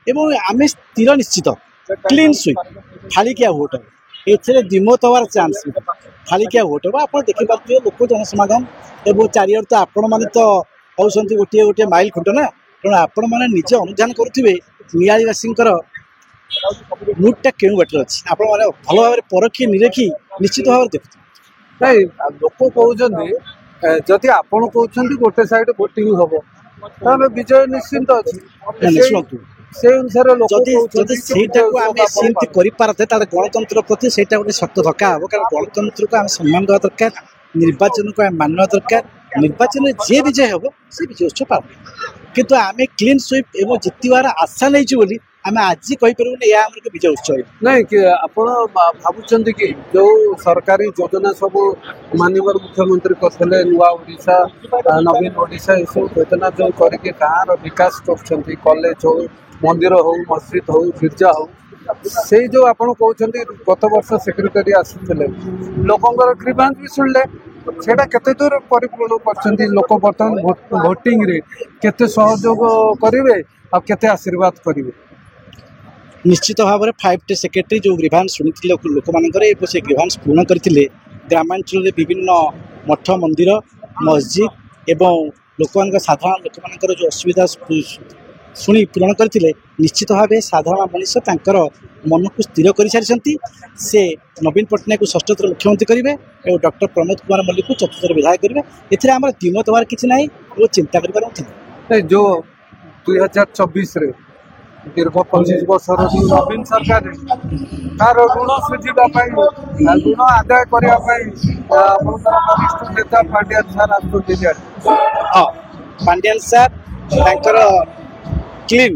एवं आम स्थिर निश्चित क्लीन स्वीप फाड़िकिया भोट ये द्विमत हबार चान्स फाड़िकिया भोट हम आप देखिए लोक जनसमागम एवं चारिआड़ तो आपण मैंने तो कहते गोटे गोटे माइल खुंट ना तेणु आपण मैंने निजे अनुधान करुवे नियालीवासी मुडटा क्यों बाटर अच्छी आप भल भाव परखी निरखी निश्चित भाव देखते नहीं लोक कहते जदि आपण कहते गोटे साइड भोटिंग हम ताहले विजय निश्चिंत अच्छी शुणु से अनुसार लोक गणतंत्र प्रति से गोटे शक्त धक्का हम कारण गणतंत्र को आम सम्मान देवा दरकार निर्वाचन को आम मानवा दरकार निर्वाचन में जी विजय हम से विजय उत्सव पावे किंतु आम क्लीन स्वीप एवं जितबार आशा नहीं बोली आम आज कहीपर यह आम विजय उत्सव नहीं कि आपण भावुं कि जो सरकारी योजना सब मानवर मुख्यमंत्री करते नुआ ओडिशा नवीन ओडिशा ये सब योजना जो करके गाँव विकास कर कॉलेज हो मंदिर हो मस्जिद हो गिर्जा हो से जो आपण कहते गत वर्ष सेक्रेटरी आसुले लोकंर ग्रीवांस भी शुणिले सेटा केते दूर परिपूर्ण कर लोक बर्तमान भोटिंग रे केते सहयोग करेंगे और केते आशीर्वाद करेंगे निश्चित भाव में 5टी सेक्रेटरी जो ग्रीवांस शुणी लोक मान से ग्रीवांस पूर्ण करते ग्रामांचल विभिन्न मठ मंदिर मस्जिद एवं लोक साधारण लोक मान जो असुविधा शुणी पूरण करते निश्चित भाव साधारण मनीष तांकर मन को स्थिर कर सारी से नवीन पट्टनायक को षष्ठ थर मुख्यमंत्री करेंगे और डॉक्टर प्रमोद कुमार मल्लिक को चतुर्थ थर विधायक करेंगे एथिरे आम द्विमत हबार किसी ना वो चिंता कर जो 2024 दीर्घ 25 वर्षर नवीन सरकार तार ऋण सुझापी ऋण आदाय करने वरिष्ठ नेता पांड्यान सार आसुले हाँ पांड्यान सार क्लीन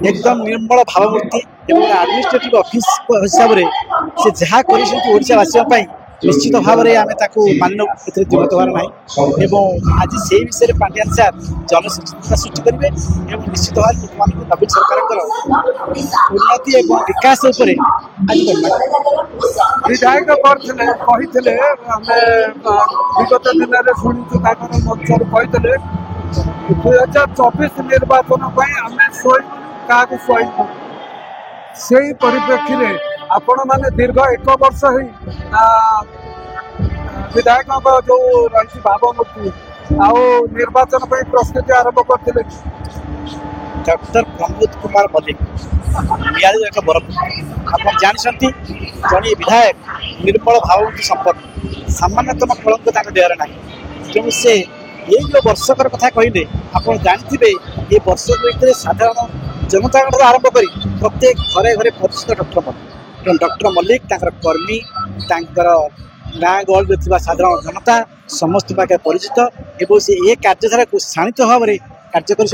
एकदम निर्मल भावमूर्ति एडमिनिस्ट्रेटिव ऑफिस हिसाब से जहाँ करवासी निश्चित भाव में आम मान द्विमत हबार ना आज से विषय में पांड्यान सार जनसचेतना सृष्टि करेंगे और निश्चित भाव लोक नवीन सरकार उन्नति और विकास आज विधायक करते विगत दिन में शुणु मंचर कहते 2024 निर्वाचन आम क्या शोन से परिप्रेक्षी में आपण मैंने दीर्घ 1 वर्ष विधायक जो रही भावमूर्ति निर्वाचन प्रस्तुति आरंभ करते डॉक्टर प्रमोद कुमार मल्लिक एक बरपुर आप जानते जड़े विधायक निर्मल भावमूर्ति संपन्न सामान्यतम कलंक देहर ना तेणु से ये जो वर्षकर कथा कहले आप जानते ये वर्ष भर साधारण जनता आरंभ कर प्रत्येक घरे घरे परिचित डॉक्टर मल्लिक कर्मी गाँ गहल साधारण जनता समस्त पाखे परिचित एवं से ये कार्यधारा को शाणित भाव में कार्य कर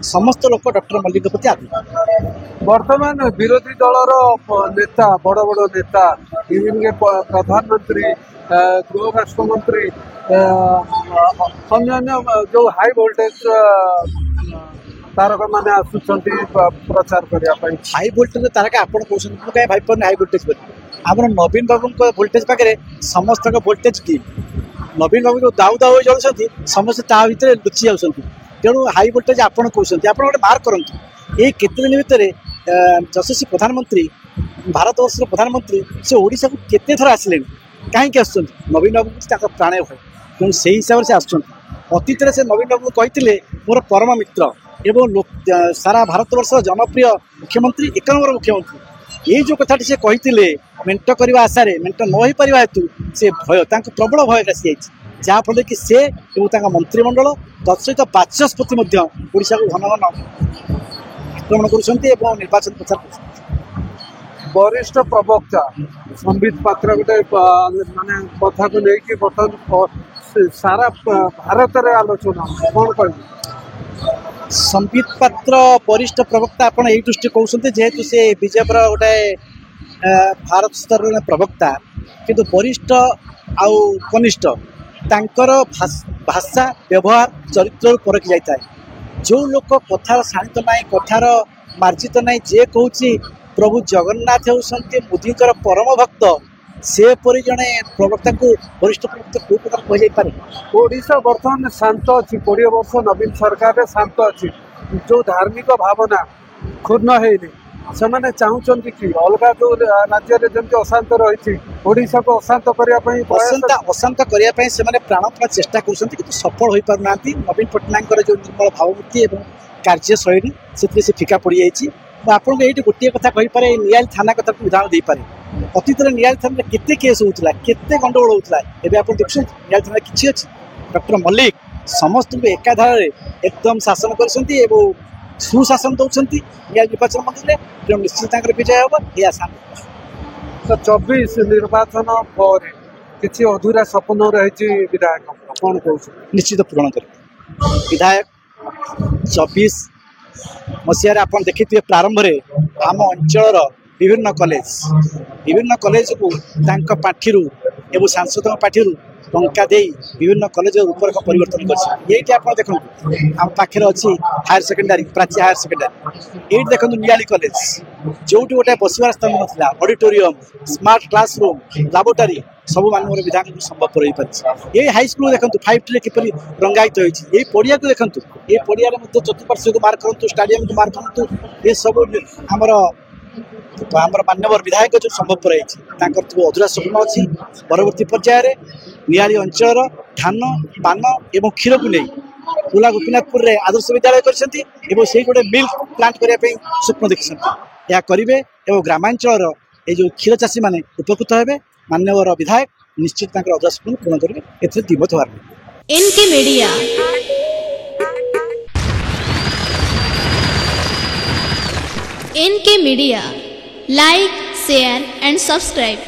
समस्त लोक डॉक्टर मल्लिक प्रति आग्रह वर्तमान विरोधी दलर नेता बड़ बड़ नेता प्रधानमंत्री गृह राष्ट्रमंत्री अन्य जो हाई वोल्टेज तारका मैंने आसुंच प्रचार करने हाई वोल्टेज तारका आप कहीं भाई हाई वोल्टेज आम नवीन बाबू वोल्टेज पाखे समस्त वोल्टेज की नवीन बाबू जो दाऊ दाऊ जलुंट समस्त ता भर लुचि जाऊँ तेणु हाई वोल्टेज आप कहते आप गोटे मार्क करूँ ये केते दिन भितर यशस्वी प्रधानमंत्री भारत वर्ष प्रधानमंत्री से ओडिशा को केते थर आसिले कहीं आस नवीन बाबू प्राण भय तेणु से हिसाब से आस अतीत से नवीन बाबू कहते मोर परम मित्र एवं सारा भारत वर्ष जनप्रिय मुख्यमंत्री 1 नंबर मुख्यमंत्री ये जो कथाटी से कहते मेट करने आशा मेट न हो पार हेतु से भय प्रबल भय आसी जहाँफल कि से मंत्रिमंडल तत्सहित बाचस्पति ओडिशा को घन घन आक्रमण कर निर्वाचन प्रचार कर वरिष्ठ प्रवक्ता संबित पात्र गोटे माने कथा को लेकिन बर्तमान सारा भारत में आलोचना कौन कह संबित पात्र वरिष्ठ प्रवक्ता आप दृष्टि कहते जेहेतु से बीजेपी गोटे भारत स्तर प्रवक्ता किंतु वरिष्ठ आउ कनिष्ठ तांकर भाषा व्यवहार चरित्र परखी जाए जो लोक कथार शाणित ना कथार मार्जित ना जे कहूँ प्रभु जगन्नाथ होती मोदी परम भक्त सेपरी जड़े प्रवक्ता को वरिष्ठ प्रवक्ता कौ प्रकार कहुपे ओडिशा बर्तमान शांत अच्छी 20 वर्ष नवीन सरकार शांत अच्छी जो धार्मिक भावना क्षुण्ण ହେଇନି ସେମାନେ ଚାହୁଁଛନ୍ତି କି ଅଲଗା ଯୋଉ ରାଜ୍ୟରେ ଯେମିତି ଅଶାନ୍ତ ରହିଛି ଓଡ଼ିଶାକୁ ଅଶାନ୍ତ କରିବା ପାଇଁ ଅଶାନ୍ତ କରିବା ପାଇଁ ସେମାନେ ପ୍ରାଣପଣ ଚେଷ୍ଟା କରୁଛନ୍ତି କିନ୍ତୁ ସଫଳ ହୋଇପାରୁନାହାନ୍ତି। ନବୀନ ପଟ୍ଟନାୟକଙ୍କର ଯେଉଁ ନିର୍ମଳ ଭାବମୂର୍ତ୍ତି ଏବଂ କାର୍ଯ୍ୟଶୈଳୀ ସେଥିରେ ସେ ଫିକା ପଡ଼ିଯାଇଛି। ମୁଁ ଆପଣଙ୍କୁ ଏଇଠି ଗୋଟିଏ କଥା କହିପାରେ, ଏଇ ନିଆଳି ଥାନା କଥାକୁ ଉଦାହରଣ ଦେଇପାରେ। ଅତୀତରେ ନିଆଳି ଥାନାରେ କେତେ କେସ୍ ହେଉଥିଲା, କେତେ ଗଣ୍ଡଗୋଳ ହେଉଥିଲା। ଏବେ ଆପଣ ଦେଖୁଛନ୍ତି ନିଆଳି ଥାନାରେ କିଛି ଅଛି? ଡକ୍ଟର ମଲ୍ଲିକ ସମସ୍ତଙ୍କୁ ଏକାଧାରରେ ଏକଦମ ଶାସନ କରିଛନ୍ତି ଏବଂ ସୁଶାସନ ଦେଉଛନ୍ତି। ନିଆଳି ନିର୍ବାଚନ ମଣ୍ଡଳୀରେ ତେଣୁ ନିଶ୍ଚିତ ତାଙ୍କର ବିଜୟ ହେବ ଏ ଆଶା। 24 ନିର୍ବାଚନ ପରେ କିଛି ଅଧୁରା ସ୍ୱପ୍ନ ରହିଛି ବିଧାୟକ, କ'ଣ କହୁଛନ୍ତି? ନିଶ୍ଚିତ ପୂରଣ କରିବେ ବିଧାୟକ। 24 ମସିହାରେ ଆପଣ ଦେଖିଥିବେ ପ୍ରାରମ୍ଭରେ ଆମ ଅଞ୍ଚଳର ବିଭିନ୍ନ କଲେଜକୁ ତାଙ୍କ ପାଣ୍ଠିରୁ ଏବଂ ସାଂସଦଙ୍କ ପାଣ୍ଠିରୁ ଟଙ୍କା ଦେଇ ବିଭିନ୍ନ କଲେଜର ରୂପରେଖ ପରିବର୍ତ୍ତନ କରିଛନ୍ତି। ଏଇଠି ଆପଣ ଦେଖନ୍ତୁ ଆମ ପାଖରେ ଅଛି ହାୟର ସେକେଣ୍ଡାରୀ, ପ୍ରାଚୀ ହାୟର ସେକେଣ୍ଡାରୀ। ଏଇଠି ଦେଖନ୍ତୁ ନିଆଳି କଲେଜ, ଯୋଉଠି ଗୋଟେ ବସିବାର ସ୍ଥାନ ନଥିଲା, auditorium, smart class room, laboratory ସବୁ ମାନଙ୍କର ବିଧାନକୁ ସମ୍ଭବପର ହୋଇପାରିଛି। ଏଇ ହାଇସ୍କୁଲ ଦେଖନ୍ତୁ 5Tରେ କିପରି ରଙ୍ଗାୟିତ ହୋଇଛି। ଏଇ ପଡ଼ିଆକୁ ଦେଖନ୍ତୁ, ଏଇ ପଡ଼ିଆରେ ମଧ୍ୟ ଚତୁଃପାର୍ଶ୍ୱକୁ ମାର୍କ କରନ୍ତୁ, ଷ୍ଟାଡିୟମକୁ ମାର୍କ କରନ୍ତୁ। ଏସବୁ ଆମର ମାନ୍ୟବର ବିଧାୟକ ଯେଉଁ ସମ୍ଭବପର ହେଇଛି, ତାଙ୍କର ଯେଉଁ ଅଧୁରା ସ୍ୱପ୍ନ ଅଛି ପରବର୍ତ୍ତୀ ପର୍ଯ୍ୟାୟରେ ନିଆଳି ଅଞ୍ଚଳର ଧାନ, ପାନ ଏବଂ କ୍ଷୀରକୁ ନେଇ ପୁଲା ଗୋପୀନାଥପୁରରେ ଆଦର୍ଶ ବିଦ୍ୟାଳୟ କରିଛନ୍ତି ଏବଂ ସେଇ ଗୋଟେ ମିଲ୍କ ପ୍ଲାଣ୍ଟ କରିବା ପାଇଁ ସ୍ୱପ୍ନ ଦେଖିଛନ୍ତି। ଏହା କରିବେ ଏବଂ ଗ୍ରାମାଞ୍ଚଳର এই ଯେଉଁ କ୍ଷୀର ଚାଷୀମାନେ ଉପକୃତ ହେବେ। ମାନ୍ୟବର ବିଧାୟକ ନିଶ୍ଚିତ ତାଙ୍କର ଅଧୁରା ସ୍ୱପ୍ନ ପୂରଣ କରିବେ, ଏଥିରେ ଦ୍ୱିମତ ହେବାର ନାହିଁ। N K media like share and subscribe.